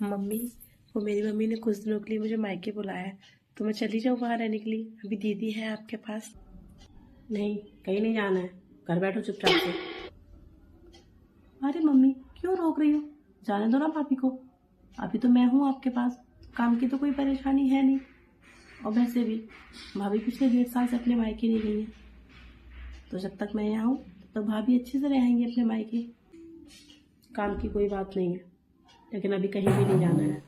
Mummy, वो मेरी mummy ने कुछ दिनों के लिए मुझे मायके बुलाया है, तो मैं चली जाऊँ वहाँ रहने के लिए? अभी दीदी है आपके पास। नहीं, कहीं नहीं जाना है। घर बैठो चुपचाप से। अरे मम्मी, क्यों रोक रही हो? जाने दो ना भाभी को। अभी तो मैं हूँ आपके पास, काम की तो कोई परेशानी है नहीं। और वैसे भी भाभी पिछले 1.5 साल से अपने मायके नहीं गई है, तो जब तक मैं यहाँ हूँ तब तक भाभी अच्छे से रहेंगी अपने मायके। काम की कोई बात नहीं है, लेकिन अभी कहीं भी नहीं जाना है।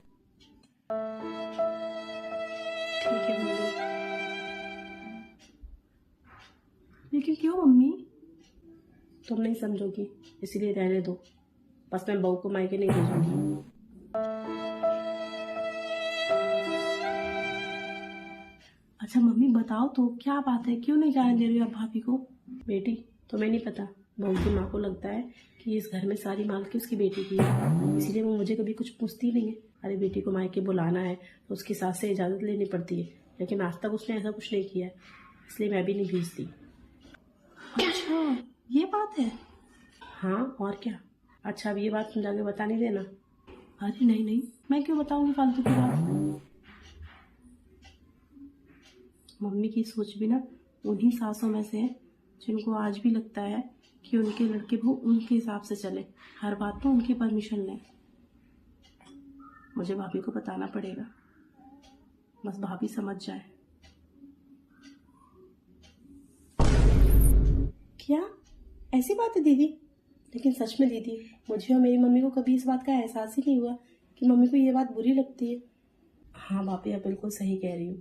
ठीक है मम्मी। लेकिन क्यों मम्मी? तुम नहीं समझोगी, इसीलिए रहने दो। बस मैं बहू को मायके नहीं भेजूंगी। अच्छा मम्मी, बताओ तो क्या बात है, क्यों नहीं जाने दे रही हो आप भाभी को? बेटी, तुम्हें नहीं पता, बहू की माँ को लगता है कि इस घर में सारी मालकी उसकी बेटी की है, इसीलिए वो मुझे कभी कुछ पूछती नहीं है। अरे बेटी को मायके बुलाना है तो उसकी सास से इजाज़त लेनी पड़ती है, लेकिन आज तक उसने ऐसा कुछ नहीं किया है, इसलिए मैं भी नहीं भेजती। अच्छा, ये बात है। हाँ और क्या। अच्छा, अब ये बात तुम जाके बता नहीं देना। अरे नहीं नहीं, मैं क्यों बताऊंगी फालतू की बात। मम्मी की सोच भी ना उन्हीं सासों में से है जिनको आज भी लगता है कि उनके लड़के बहू उनके हिसाब से चले, हर बात में उनकी परमिशन लें। मुझे भाभी को बताना पड़ेगा, बस भाभी समझ जाए। क्या ऐसी बात है दीदी? लेकिन सच में दीदी, मुझे और मेरी मम्मी को कभी इस बात का एहसास ही नहीं हुआ कि मम्मी को ये बात बुरी लगती है। हाँ भाभी, आप बिल्कुल सही कह रही हो,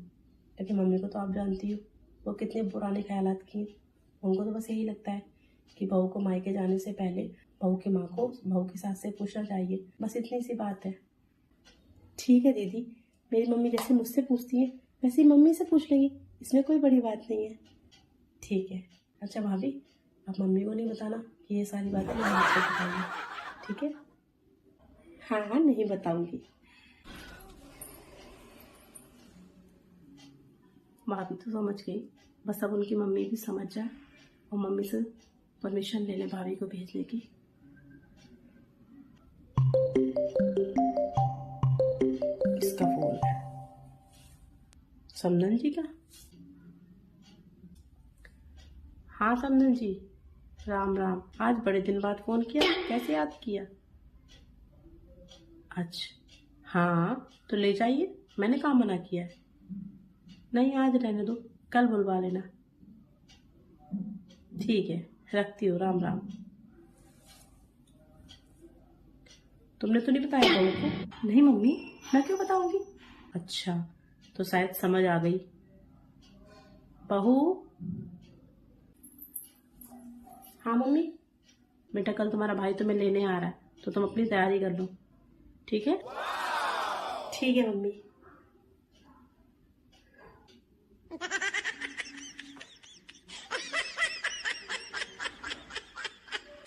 लेकिन मम्मी को तो आप जानती हो वो कितने पुराने ख्यालात की हैं। उनको तो बस यही लगता है कि बहू को मायके जाने से पहले बहू की माँ को बहू की सास से पूछना चाहिए, बस इतनी सी बात है। ठीक है दीदी, मेरी मम्मी जैसे मुझसे पूछती है वैसे ही मम्मी से पूछ लेगी, इसमें कोई बड़ी बात नहीं है। ठीक है। अच्छा भाभी, आप मम्मी को नहीं बताना कि ये सारी बातें मैं आपसे बताऊंगी, ठीक है? हाँ हाँ, नहीं बताऊंगी। भाभी तो समझ गई, बस अब उनकी मम्मी भी समझ जाए और मम्मी से परमिशन ले ले भाभी को भेजने की। इसका फोन है, समदन जी का। हाँ समदन जी, राम राम। आज बड़े दिन बाद फोन किया, कैसे याद किया? अच्छा हाँ, तो ले जाइए, मैंने कहाँ मना किया है। नहीं, आज रहने दो, कल बुलवा लेना। ठीक है, रखती हूँ, राम राम। तुमने तो नहीं बताया बहू को? नहीं मम्मी, मैं क्यों बताऊंगी? अच्छा, तो शायद समझ आ गई। बहू। हाँ मम्मी। बेटा, कल तुम्हारा भाई तुम्हें लेने आ रहा है, तो तुम अपनी तैयारी कर लो, ठीक है? ठीक है मम्मी।